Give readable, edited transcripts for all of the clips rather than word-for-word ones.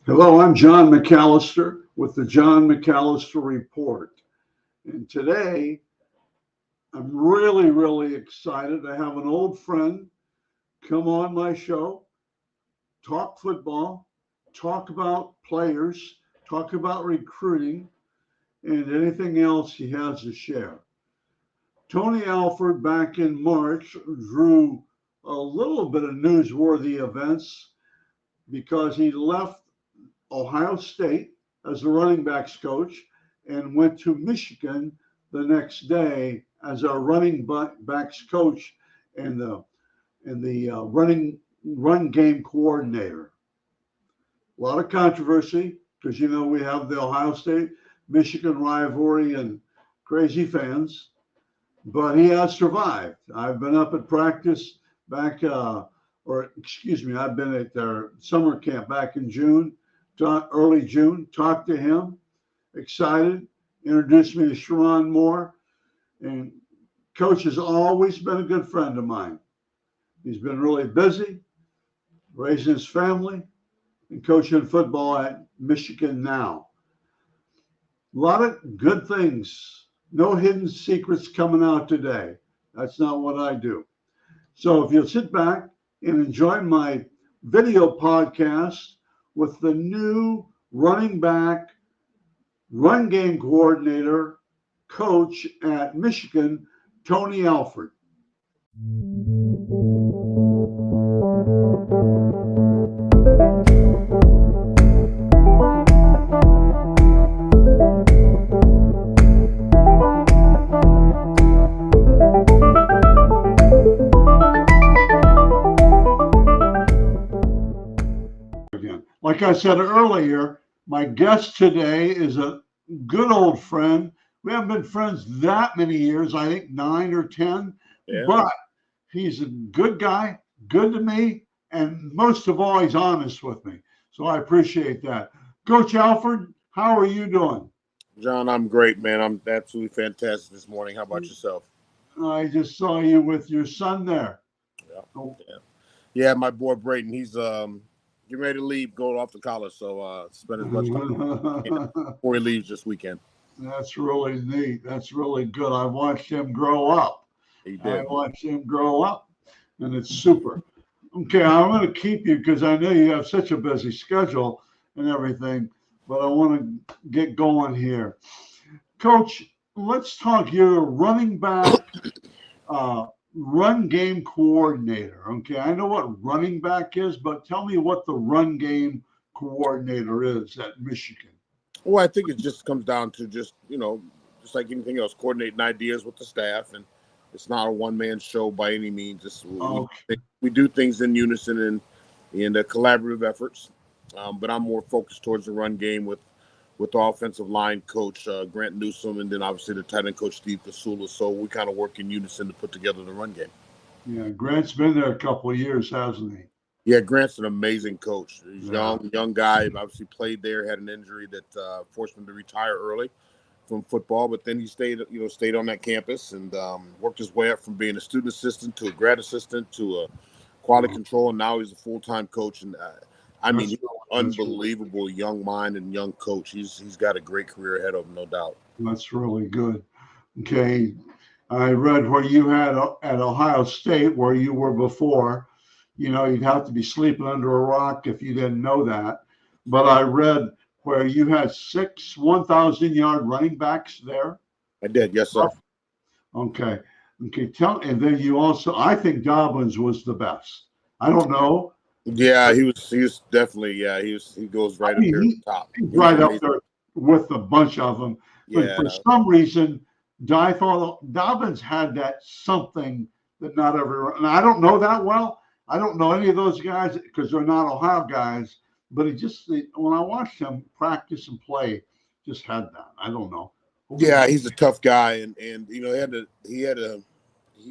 Hello, I'm John McAllister with the John McAllister Report. And today I'm really excited to have an old friend come on my show, talk football, talk about players, talk about recruiting, and anything else he has to share. Tony Alford back in March drew a little bit of newsworthy events because he left Ohio State as a running backs coach and went to Michigan the next day as our running backs coach and the running run game coordinator. A lot of controversy because we have the Ohio State Michigan rivalry and crazy fans, but he has survived. I've been up at practice back, or excuse me, I've been at their summer camp back in June, early June, talked to him, excited, introduced me to Sharon Moore. And Coach has always been a good friend of mine. He's been really busy, raising his family, and coaching football at Michigan now. A lot of good things. No hidden secrets coming out today. That's not what I do. So if you'll sit back and enjoy my video podcast with the new running back, run game coordinator, coach at Michigan, Tony Alford. Like I said earlier, my guest today is a good old friend. We haven't been friends that many years, I think 9 or 10, but he's a good guy, good to me, and most of all, he's honest with me. So I appreciate that. Coach Alford, how are you doing? John, I'm great, man. I'm absolutely fantastic this morning. How about yourself? I just saw you with your son there. Yeah, my boy Brayden, he's getting ready to leave, going off to college, so spend as much time before he leaves this weekend. That's really neat. That's really good. I watched him grow up. He did. I watched him grow up, and it's super. Okay, I'm going to keep you because I know you have such a busy schedule and everything, but I want to get going here. Coach, let's talk. You're a running back, run game coordinator. Okay, I know what running back is, but tell me what the run game coordinator is at Michigan. Well, I think it just comes down to just like anything else, coordinating ideas with the staff, and it's not a one-man show by any means. We do things in unison and in the collaborative efforts, but I'm more focused towards the run game with the offensive line coach, Grant Newsom, and then obviously the tight end coach, Steve Kasula. So we kind of work in unison to put together the run game. Yeah, Grant's been there a couple of years, hasn't he? Yeah, Grant's an amazing coach. He's young guy. Obviously played there, had an injury that forced him to retire early from football, but then he stayed on that campus and worked his way up from being a student assistant to a grad assistant to a quality control, and now he's a full-time coach. And he's an unbelievable young mind and young coach. He's got a great career ahead of him, no doubt. That's really good. Okay, I read where you had at Ohio State, where you were before. You'd have to be sleeping under a rock if you didn't know that. But I read where you had 6 1,000-yard running backs there. I did, yes, sir. Okay. And then you also, I think Dobbins was the best. I don't know. Yeah, he was definitely, he goes right up there at the top. Right up there with a bunch of them. Yeah. But for some reason, I thought Dobbins had that something that not everyone, and I don't know that well. I don't know any of those guys because they're not Ohio guys, but when I watched him practice and play, just had that. I don't know. Yeah, he's a tough guy, and he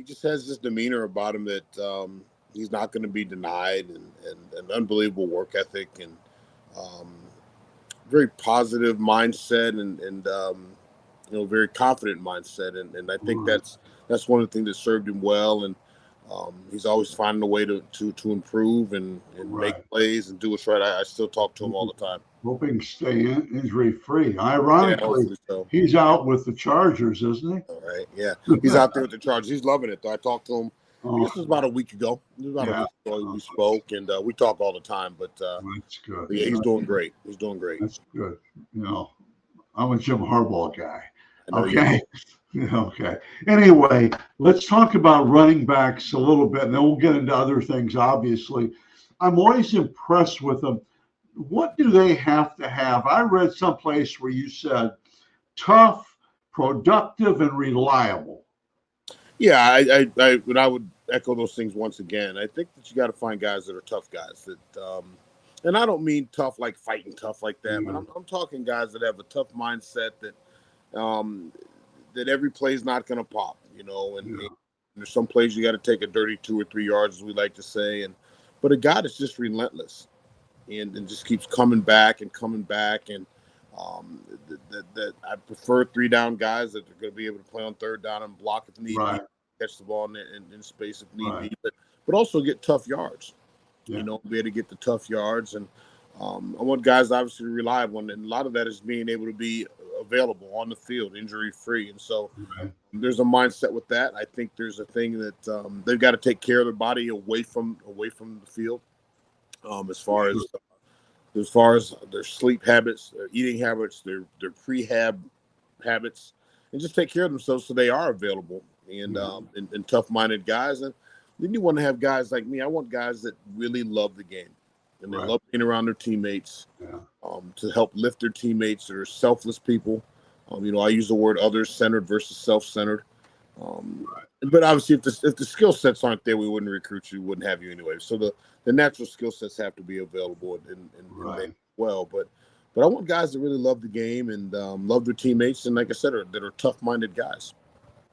just has this demeanor about him that he's not going to be denied, and an unbelievable work ethic, and very positive mindset, and very confident mindset, and I think that's one of the things that served him well. And He's always finding a way to improve and Right. make plays and do what's right. I still talk to him all the time. Hoping to stay injury free. Yeah, Ironically, hopefully so. he's out with the Chargers, isn't he? All right. Yeah, he's out there with the Chargers. He's loving it, though. I talked to him. I guess it was about a week ago. It was about a week ago we spoke, and we talk all the time. But that's good. yeah, he's doing great. He's doing great. That's good. I'm a Jim Harbaugh guy. Okay. Okay. Anyway, let's talk about running backs a little bit, and then we'll get into other things, obviously. I'm always impressed with them. What do they have to have? I read someplace where you said tough, productive, and reliable. Yeah, I would echo those things once again. I think that you got to find guys that are tough guys that, and I don't mean tough like fighting tough like that, but I'm talking guys that have a tough mindset that that every play is not going to pop, and there's some plays you got to take a dirty 2 or 3 yards, as we like to say, but a guy that's just relentless and just keeps coming back and that I prefer 3-down guys that are going to be able to play on 3rd down and block if need be, catch the ball in space if need be, but also get tough yards, be able to get the tough yards. And I want guys obviously reliable, and a lot of that is being able to be available on the field, injury free. And so there's a mindset with that. I think there's a thing that they've got to take care of their body away from the field, as far as their sleep habits, their eating habits, their prehab habits, and just take care of themselves so they are available and tough-minded guys. And then you want to have guys like me. I want guys that really love the game and they love being around their teammates, to help lift their teammates. That are selfless people. I use the word others-centered versus self-centered. But obviously, if the skill sets aren't there, we wouldn't recruit you. We wouldn't have you anyway. So the natural skill sets have to be available and well. But I want guys that really love the game and love their teammates, and like I said, that are tough-minded guys.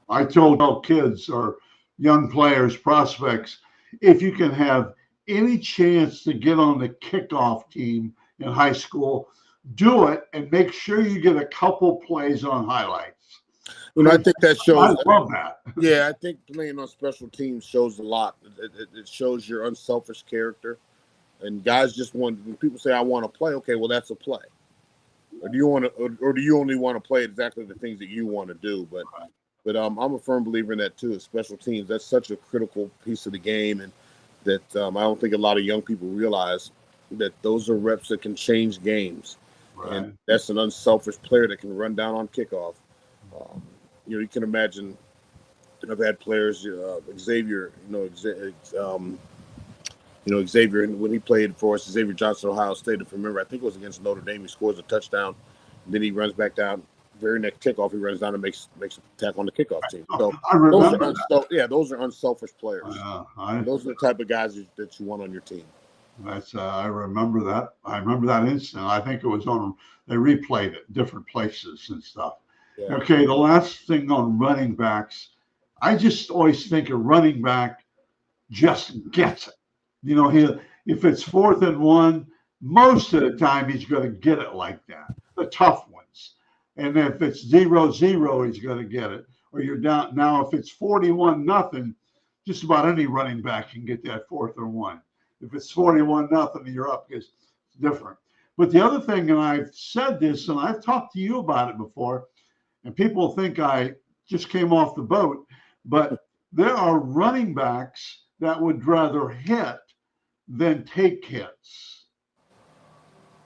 I told kids or young players, prospects, if you can have any chance to get on the kickoff team in high school, do it and make sure you get a couple plays on highlights. I think that shows. I love that. Yeah, I think playing on special teams shows a lot. It shows your unselfish character, and guys just want. When people say, "I want to play," okay, well, that's a play. Or do you want to, or do you only want to play exactly the things that you want to do? But I'm a firm believer in that too. Special teams, that's such a critical piece of the game, and that I don't think a lot of young people realize that those are reps that can change games, and that's an unselfish player that can run down on kickoff. You can imagine. I've had players, Xavier. Xavier, when he played for us, Xavier Johnson, Ohio State. If you remember, I think it was against Notre Dame. He scores a touchdown, and then he runs back down. Very next kickoff, he runs down and makes a tackle on the kickoff team. So those are unselfish players. Those are the type of guys that you want on your team. That's I remember that. I remember that incident. I think it was they replayed it different places and stuff. Yeah. Okay, the last thing on running backs, I just always think a running back just gets it. If it's 4th and 1, most of the time he's going to get it like that. The tough ones. And if it's 0-0, he's going to get it. Or you're down. Now, if it's 41-0, just about any running back can get that 4th and 1. If it's 41-0, you're up. It's different. But the other thing, and I've said this, and I've talked to you about it before, and people think I just came off the boat, but there are running backs that would rather hit than take hits.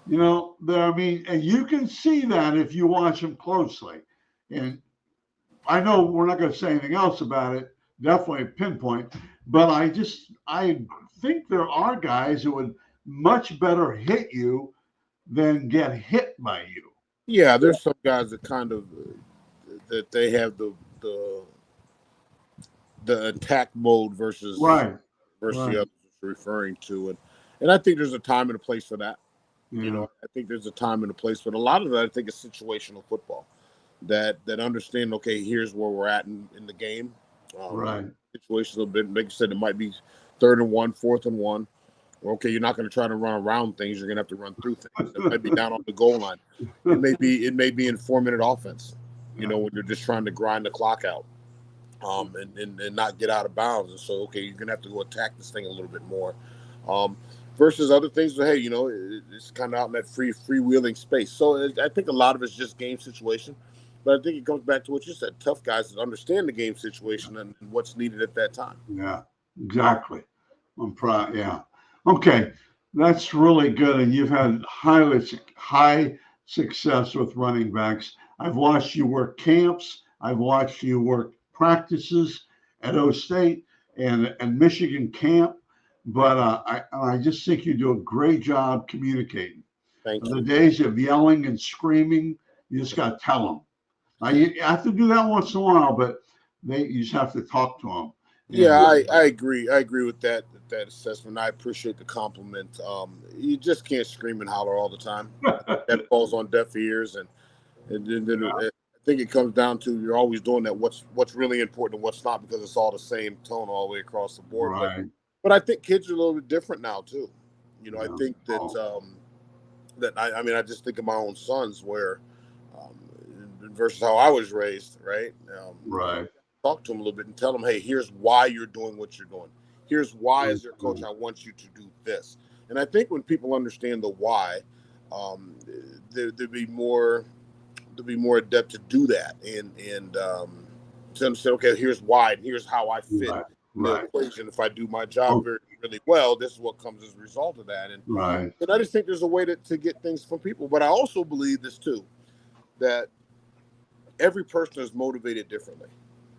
And you can see that if you watch them closely. And I know we're not going to say anything else about it, definitely pinpoint, but I think there are guys who would much better hit you than get hit by you. Yeah, there's some guys that kind of that they have the attack mode versus the others referring to, and I think there's a time and a place for that. Yeah. I think there's a time and a place, but a lot of that I think is situational football. That understand, okay, here's where we're at in the game. Situational bit, like you said, it might be 3rd and 1, 4th and 1. Okay, you're not going to try to run around things. You're going to have to run through things. It might be down on the goal line. It may be in 4-minute offense. When you're just trying to grind the clock out. and not get out of bounds. And so, okay, you're gonna have to go attack this thing a little bit more, um, versus other things. But hey, it's kind of out in that freewheeling space. So I think a lot of it's just game situation. But I think it comes back to what you said: tough guys that understand the game situation and what's needed at that time. Yeah, exactly. I'm proud. Yeah. Okay, that's really good. And you've had high success with running backs. I've watched you work camps. I've watched you work practices at O State and Michigan camp. But I just think you do a great job communicating. Thank The you. days of yelling and screaming, you just got to tell them. Now, you have to do that once in a while, but you just have to talk to them. Yeah, I agree. I agree with that assessment. I appreciate the compliment. You just can't scream and holler all the time. That falls on deaf ears, and then I think it comes down to you're always doing that. What's really important and what's not, because it's all the same tone all the way across the board. Right. But I think kids are a little bit different now too. I Yeah. think that I mean I just think of my own sons where versus how I was raised, right? Right. Talk to them a little bit and tell them, hey, here's why you're doing what you're doing. Here's why, as your coach, I want you to do this. And I think when people understand the why, they'll be more adept to do that and to understand, okay, here's why and here's how I fit Right. in the equation. If I do my job very, really well, this is what comes as a result of that. And I just think there's a way to get things from people. But I also believe this too, that every person is motivated differently.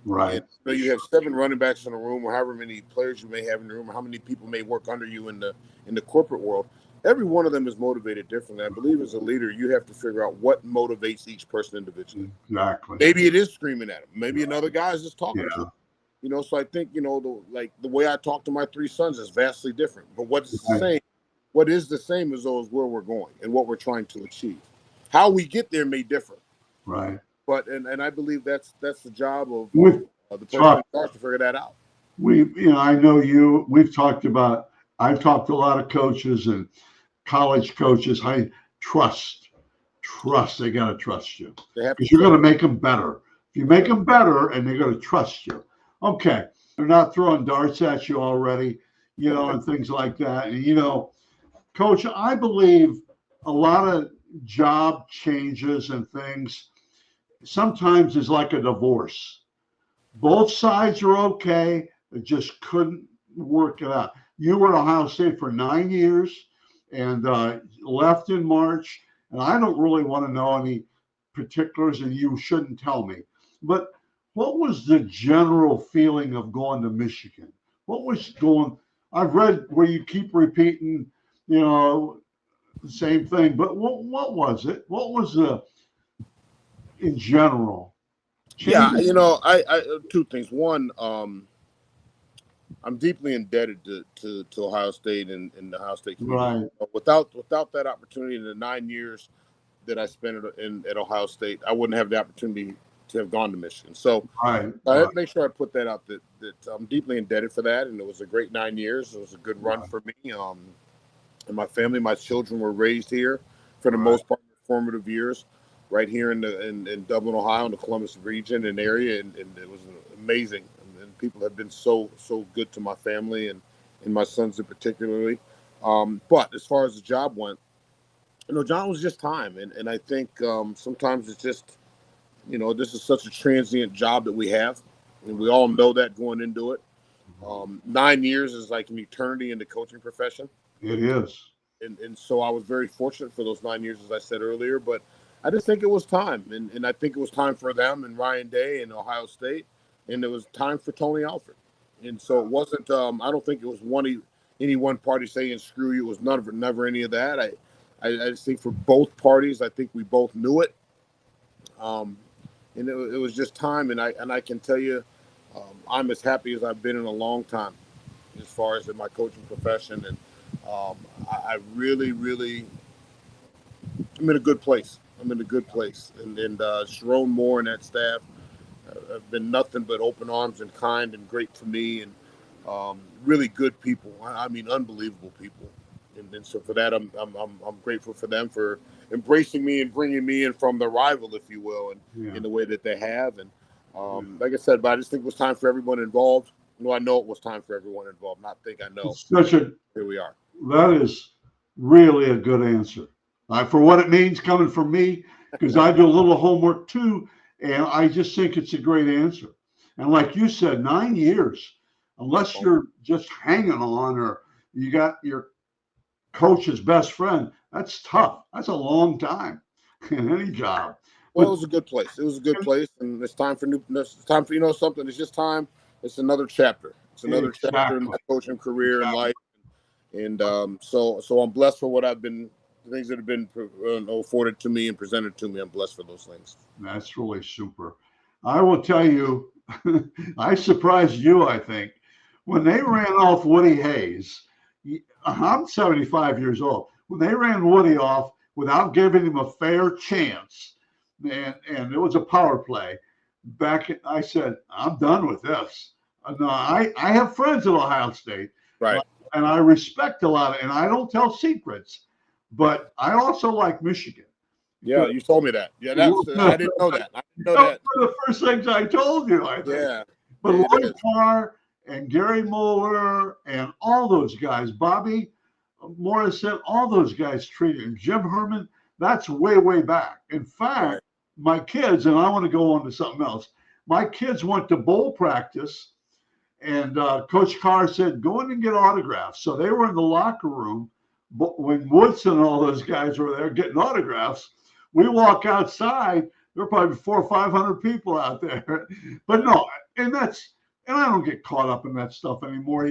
Right. And so you have 7 running backs in a room, or however many players you may have in the room, or how many people may work under you in the corporate world. Every one of them is motivated differently. I believe as a leader, you have to figure out what motivates each person individually. Exactly. Maybe it is screaming at them. Maybe another guy is just talking to them. So I think the way I talk to my 3 sons is vastly different. But what's the same? What is the same is where we're going and what we're trying to achieve. How we get there may differ. Right. But and I believe that's the job of the person in charge to figure that out. I know we've talked about. I've talked to a lot of coaches and college coaches. I trust. They got to trust you because you're going to make them better. If you make them better, and they're going to trust you. Okay, they're not throwing darts at you already, and things like that. And Coach, I believe a lot of job changes and things sometimes is like a divorce. Both sides are okay. It just couldn't work it out. You were at Ohio State for 9 years and left in March. And I don't really want to know any particulars, and you shouldn't tell me. But what was the general feeling of going to Michigan? What was going? I've read where you keep repeating, the same thing. But what was it? What was the in general? Yeah, I 2 things. One, I'm deeply indebted to Ohio State and the Ohio State community. Right. Without that opportunity in the 9 years that I spent at Ohio State, I wouldn't have the opportunity to have gone to Michigan. So I have to make sure I put that out that I'm deeply indebted for that, and it was a great 9 years. It was a good run for me. And my family, my children were raised here for the most part, formative years, right here in Dublin, Ohio, in the Columbus region and area, and it was amazing. And people have been so good to my family and my sons in particularly. But as far as the job went, John, was just time, and I think sometimes it's just, this is such a transient job that we have, and we all know that going into it. 9 years is like an eternity in the coaching profession. It is. And so I was very fortunate for those 9 years, as I said earlier, but I just think it was time. And I think it was time for them and Ryan Day and Ohio State. And it was time for Tony Alford. And so it wasn't, I don't think it was any one party saying screw you. It was never any of that. I just think for both parties, I think we both knew it. And it was just time. And I can tell you, I'm as happy as I've been in a long time as far as in my coaching profession. And I really, really, I'm in a good place. And Sharon Moore and that staff have been nothing but open arms and kind and great to me, and really good people. I mean, unbelievable people. And so for that, I'm grateful for them for embracing me and bringing me in from the rival, if you will, and in the way that they have. And Like I said, but I just think it was time for everyone involved. No, I know it was time for everyone involved. Not think I know. Here we are. That is really a good answer. For what it means coming from me, because I do a little homework too, and I just think it's a great answer. And like you said, 9 years, unless you're just hanging on or you got your coach's best friend, that's tough. That's a long time in any job. Well, it was a good place. It was a good place, and it's time for It's time for something. It's just time. It's another chapter. It's another chapter in my coaching career and life, and so I'm blessed for what the things that have been afforded to me and presented to me. I'm blessed for those things. That's really super. I will tell you, I surprised you. I think when they ran off Woody Hayes, I'm 75 years old. When they ran Woody off without giving him a fair chance. And it was a power play. I said, I'm done with this. No, I have friends at Ohio State, right? And I respect a lot and I don't tell secrets, but I also like Michigan. Yeah, you told me that. Yeah, I didn't know that. I didn't know that. One of the first things I told you, I think. Yeah. But Lloyd Carr and Gary Moeller and all those guys, Bobby Morrison, all those guys treated him. Jim Herman, that's way, way back. In fact, my kids, and I want to go on to something else. My kids went to bowl practice, and Coach Carr said, go in and get autographs. So they were in the locker room. But when Woodson and all those guys were there getting autographs, we walk outside. There are probably 400 or 500 people out there. But no, and I don't get caught up in that stuff anymore,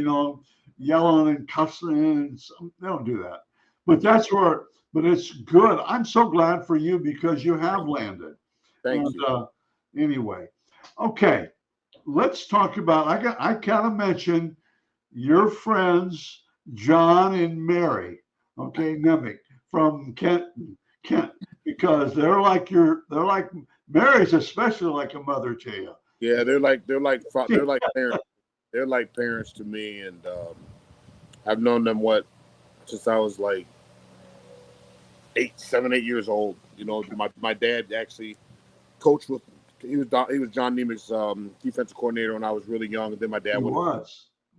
yelling and cussing. And they don't do that. But but it's good. I'm so glad for you because you have landed. Thank you. Anyway, okay, let's talk about. I kind of mentioned your friends John and Mary. Okay, Nemick from Kent, because they're like Mary's especially like a mother to you. Yeah, they're like parents. They're like parents to me, and I've known them since I was like 7, 8 years old. My dad actually coached with. He was John Nemick's defensive coordinator when I was really young, and then my dad went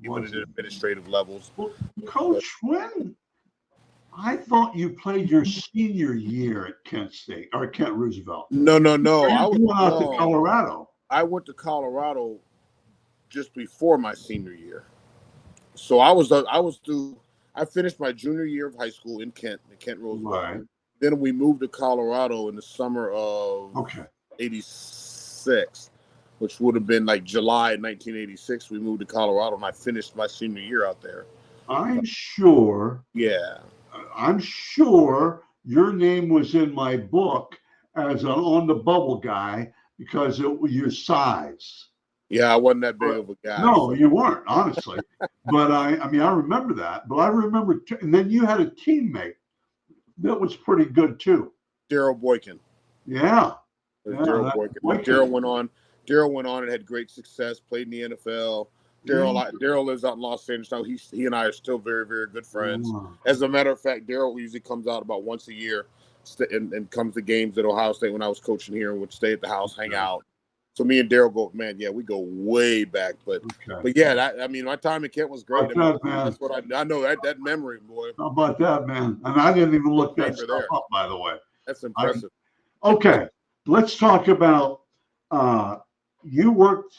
to administrative levels. Well, Coach, when I thought you played your senior year at Kent State or Kent Roosevelt. No. I went out to Colorado. I went to Colorado just before my senior year, so I finished my junior year of high school in Kent Roosevelt. Right. Then we moved to Colorado in the summer of '86, which would have been like July 1986. We moved to Colorado, and I finished my senior year out there. I'm sure. Yeah. I'm sure your name was in my book as an on the bubble guy because it was your size. Yeah, I wasn't that big of a guy. No, you weren't, honestly. But I remember that. But I remember, and then you had a teammate that was pretty good too. Daryl Boykin. Yeah. Daryl Boykin. Daryl went on and had great success, played in the NFL. Daryl lives out in Los Angeles now. He and I are still very, very good friends. As a matter of fact, Daryl usually comes out about once a year and comes to games at Ohio State when I was coaching here and would stay at the house, hang out. So me and Daryl go, man, yeah, we go way back. But yeah, my time in Kent was great. That's what I know, that memory, boy. How about that, man? And I didn't even look that stuff up, by the way. That's impressive. Okay, let's talk about you worked.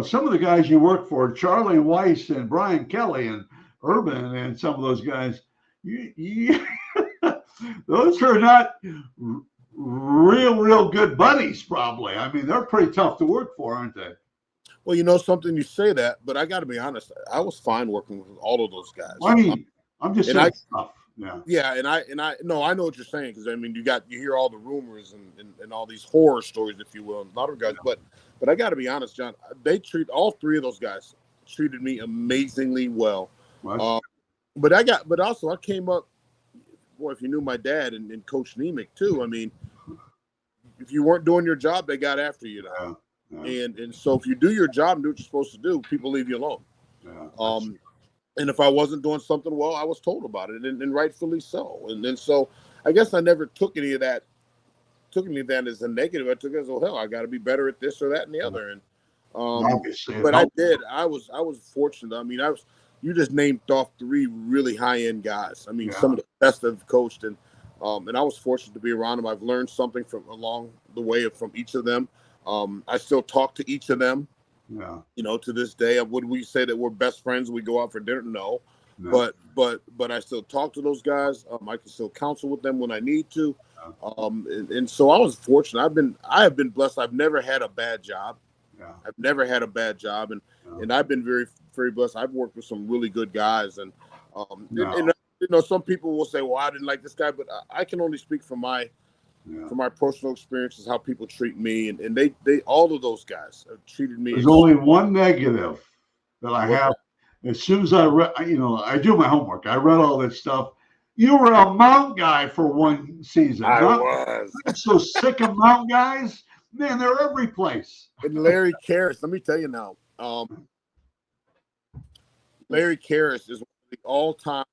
Some of the guys you work for, Charlie Weiss and Brian Kelly and Urban and some of those guys, those are not real good buddies, probably. I mean, they're pretty tough to work for, aren't they? Well, something, you say that, but I got to be honest. I was fine working with all of those guys. I mean, I'm just saying stuff. Yeah. Yeah, and I know what you're saying because you hear all the rumors and all these horror stories, if you will, and a lot of guys. But I got to be honest, John. All three of those guys treated me amazingly well. But I came up. Boy, if you knew my dad and Coach Nemick too, I mean, if you weren't doing your job, they got after you. And so if you do your job and do what you're supposed to do, people leave you alone. And if I wasn't doing something well, I was told about it, and rightfully so. And so I guess I never took any of that took anything as a negative. I took it as, oh hell, I got to be better at this or that and the other. And obviously, but I did. I was fortunate. I mean, you just named off 3 really high end guys. I mean, some of the best I've coached, and I was fortunate to be around them. I've learned something from along the way from each of them. I still talk to each of them. Yeah. You know, to this day, would we say that we're best friends? We go out for dinner? No. But I still talk to those guys. I can still counsel with them when I need to. And so I was fortunate. I have been blessed. I've never had a bad job. Yeah. I've never had a bad job, and I've been very, very blessed. I've worked with some really good guys, and you know, some people will say, "Well, I didn't like this guy," but I can only speak from my personal experiences, how people treat me, and they all of those guys have treated me. There's only one negative that I have. As soon as I read, I do my homework. I read all this stuff. You were a Mount guy for one season. I was. I'm so sick of Mount guys. Man, they're every place. And Larry Carris, let me tell you now. Larry Carris is one of the all-time.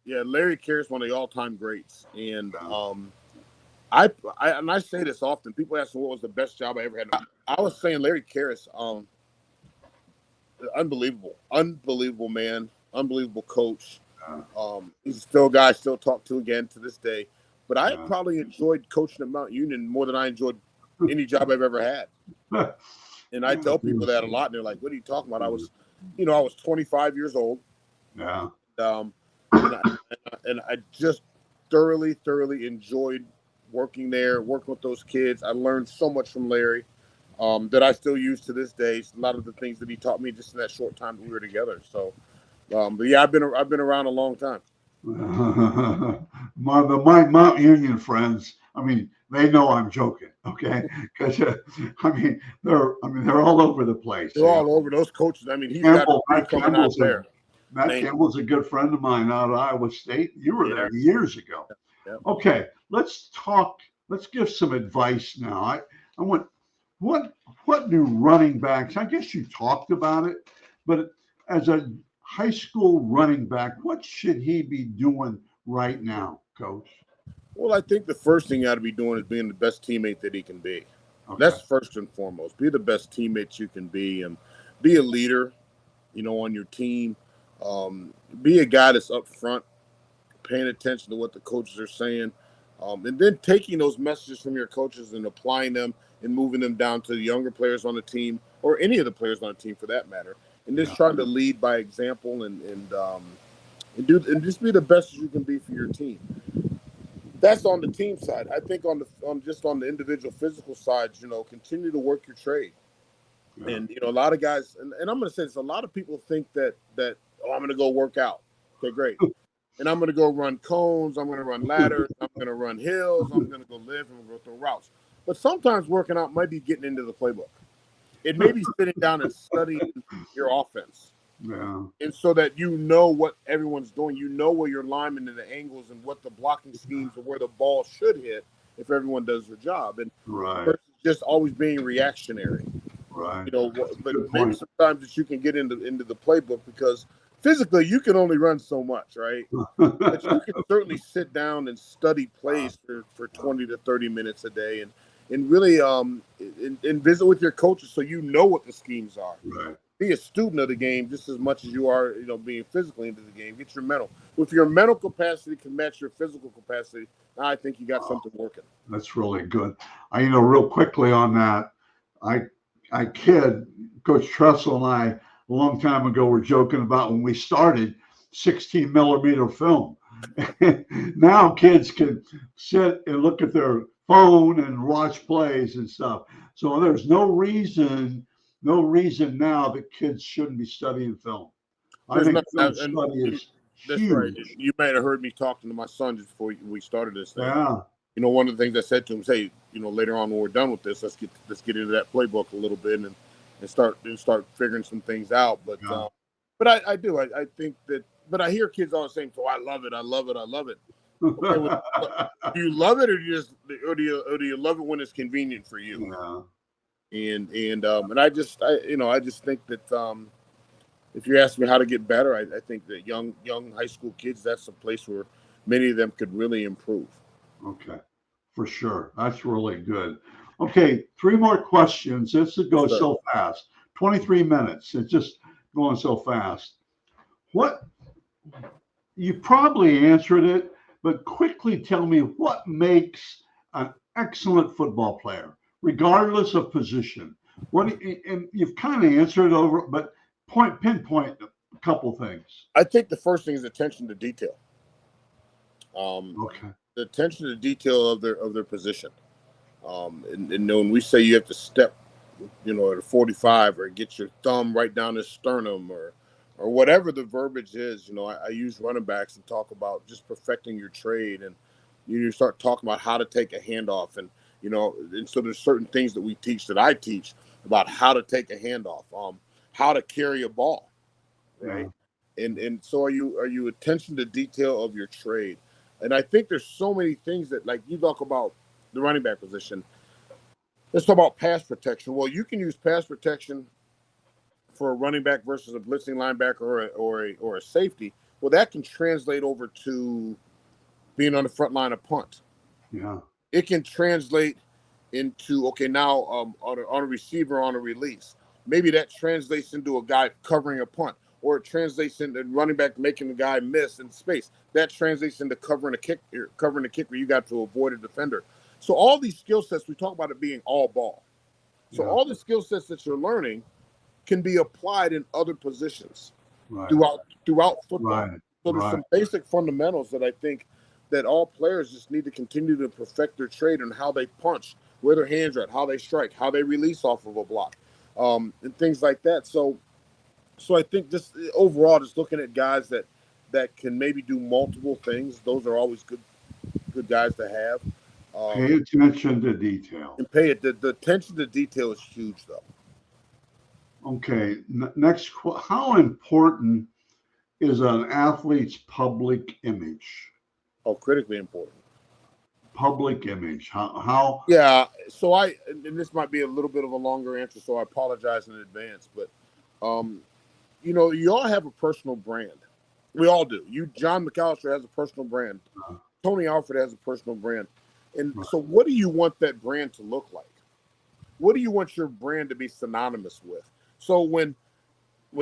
Yeah, Larry Carris, one of the all-time greats. And I say this often. People ask me what was the best job I ever had. I was saying Larry Carris. Unbelievable man, unbelievable coach. He's still a guy I still talk to again to this day. But I probably enjoyed coaching at Mount Union more than I enjoyed any job I've ever had. And I tell people that a lot, and they're like, "What are you talking about?" I was 25 years old. Yeah. And I just thoroughly enjoyed working there, working with those kids. I learned so much from Larry that I still use to this day. A lot of the things that he taught me just in that short time that we were together. So, but yeah, I've been around a long time. My Mount Union friends, I mean, they know I'm joking, okay? Because they're all over the place. They're all over. Those coaches. I mean, he's got coming out there. Matt Campbell's a good friend of mine out of Iowa State. You were there years ago. Yeah. Okay, let's talk. Let's give some advice now. I want what do running backs? I guess you talked about it, but as a high school running back, what should he be doing right now, Coach? Well, I think the first thing you ought to be doing is being the best teammate that he can be. Okay. That's first and foremost. Be the best teammate you can be, and be a leader, on your team. Be a guy that's up front, paying attention to what the coaches are saying, and then taking those messages from your coaches and applying them and moving them down to the younger players on the team, or any of the players on the team for that matter, and just trying to lead by example and just be the best you can be for your team. That's on the team side. I think on the individual physical side, continue to work your trade. Yeah. And a lot of guys, and I'm going to say this, a lot of people think that I'm going to go work out. Okay, great. And I'm going to go run cones. I'm going to run ladders. I'm going to run hills. I'm going to go live. I'm going to go through routes. But sometimes working out might be getting into the playbook. It may be sitting down and studying your offense. Yeah. And so that you know what everyone's doing. You know where your linemen and the angles and what the blocking schemes or where the ball should hit if everyone does their job. And versus just always being reactionary. Right. But maybe sometimes that you can get into the playbook, because physically you can only run so much, right? But you can certainly sit down and study plays for 20 to 30 minutes a day and really and visit with your coaches so you know what the schemes are. Right. Be a student of the game just as much as you are, being physically into the game. Get your mental. If your mental capacity can match your physical capacity, I think you got something working. That's really good. Real quickly on that, I kid, Coach Tressel and I, a long time ago, were joking about when we started 16 millimeter film. Now kids can sit and look at their phone and watch plays and stuff. So there's no reason now that kids shouldn't be studying film. I think film study is that's huge. Right. You might have heard me talking to my son just before we started this thing. Yeah. One of the things I said to him is, hey, later on when we're done with this, let's get into that playbook a little bit and start figuring some things out. But I do. I think that. But I hear kids all the same. So I love it. Okay, well, do you love it, or do you love it when it's convenient for you? Yeah. And I just think that if you ask me how to get better, I think that young high school kids, that's a place where many of them could really improve. Okay. For sure. That's really good. Okay, 3 more questions. This goes Sure. so fast. 23 minutes. It's just going so fast. What, you probably answered it, but quickly tell me what makes an excellent football player, regardless of position. And you've kind of answered it over, but pinpoint a couple things. I think the first thing is attention to detail. Okay. The attention to detail of their position. And when we say you have to step, at a 45 or get your thumb right down the sternum or whatever the verbiage is, I use running backs and talk about just perfecting your trade, and you start talking about how to take a handoff, and and so there's certain things that I teach about how to take a handoff, how to carry a ball, right? Yeah. And so are you attention to detail of your trade? And I think there's so many things that, like, you talk about the running back position. Let's talk about pass protection. Well, you can use pass protection for a running back versus a blitzing linebacker or a safety. Well, that can translate over to being on the front line of punt. Yeah. It can translate into, now on a receiver on a release. Maybe that translates into a guy covering a punt, or it translates into running back making the guy miss in space. That translates into covering a kick where you got to avoid a defender. So all these skill sets, we talk about it being all ball. So all the skill sets that you're learning can be applied in other positions throughout football. Right. So there's some basic fundamentals that I think that all players just need to continue to perfect their trade on how they punch, where their hands are at, how they strike, how they release off of a block, and things like that. So I think just overall, just looking at guys that can maybe do multiple things, those are always good guys to have. Pay attention to detail. And the attention to detail is huge, though. Okay, next, how important is an athlete's public image? Oh, critically important. Public image. How? Yeah. So and this might be a little bit of a longer answer, so I apologize in advance. But, you all have a personal brand. We all do. John McAllister has a personal brand. Tony Alford has a personal brand. And so what do you want that brand to look like? What do you want your brand to be synonymous with? So when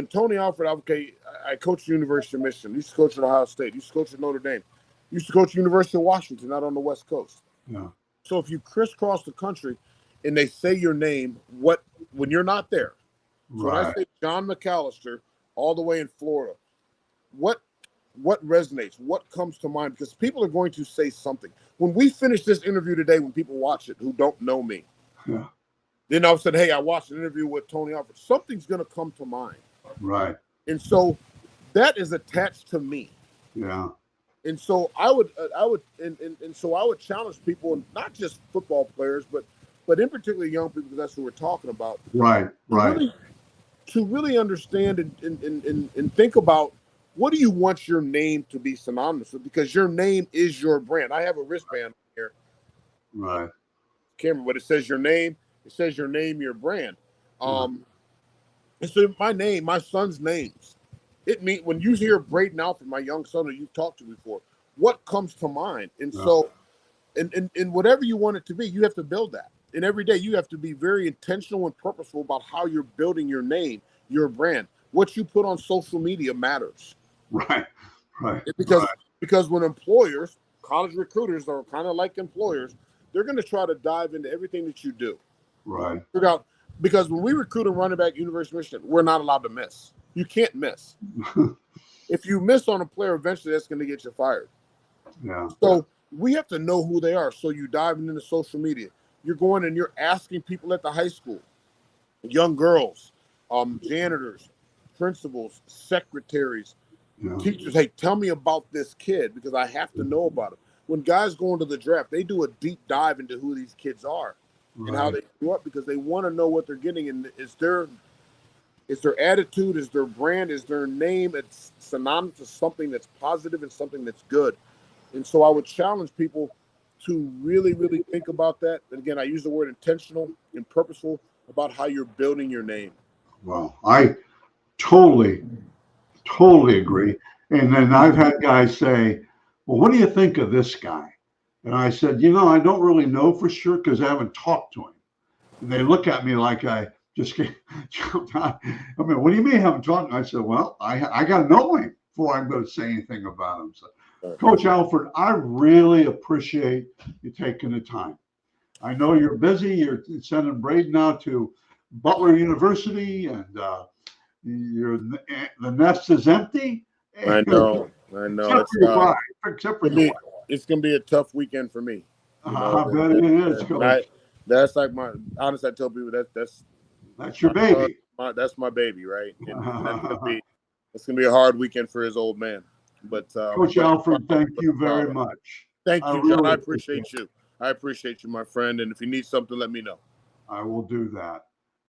Tony Alford, I coached the University of Michigan, used to coach at Ohio State, used to coach at Notre Dame, used to coach the University of Washington out on the West Coast. Yeah. So if you crisscross the country and they say your name, when you're not there, so when I say John McAllister all the way in Florida, what resonates? What comes to mind? Because people are going to say something. When we finish this interview today, when people watch it who don't know me, then all of a sudden, hey, I watched an interview with Tony Alford. Something's going to come to mind. Right. And so that is attached to me. Yeah. And so I would challenge people, not just football players, but in particular young people, because that's what we're talking about. Right. To really understand and think about, what do you want your name to be synonymous with? Because your name is your brand. I have a wristband here. Right. Camera, but it says your name. It says your name, your brand. And so my son's names. It means when you hear Braden Alford, my young son who you've talked to before, what comes to mind? And so, and whatever you want it to be, you have to build that. And every day you have to be very intentional and purposeful about how you're building your name, your brand. What you put on social media matters. Right. Because when employers, college recruiters are kind of like employers, they're going to try to dive into everything that you do. Right. Because when we recruit a running back at University of Michigan, we're not allowed to miss. You can't miss. If you miss on a player, eventually that's going to get you fired. Yeah. So we have to know who they are. So you dive into social media. You're going and you're asking people at the high school, young girls, janitors, principals, secretaries, teachers. Hey, tell me about this kid because I have to know about him. When guys go into the draft, they do a deep dive into who these kids are and how they grew up because they want to know what they're getting. And is their attitude, is their brand, is their name, it's synonymous to something that's positive and something that's good. And so I would challenge people to really, really think about that. And again, I use the word intentional and purposeful about how you're building your name. Well, I totally agree. And then I've had guys say, well, what do you think of this guy? And I said, I don't really know for sure because I haven't talked to him. And they look at me like I just jumped out. I mean, what do you mean you haven't talked? I said, well, I got to know him before I'm going to say anything about him. So, Coach Alford, I really appreciate you taking the time. I know you're busy. You're sending Braden out to Butler University, and the nest is empty. I know. Except for your wife. Except for your wife. It's gonna be a tough weekend for me. I bet it is, Coach. That's like honestly, I tell people that's your baby. That's my baby, right? It's gonna be a hard weekend for his old man. But Coach Alford, thank you very much. Thank you, John. I appreciate you. I appreciate you, my friend. And if you need something, let me know. I will do that.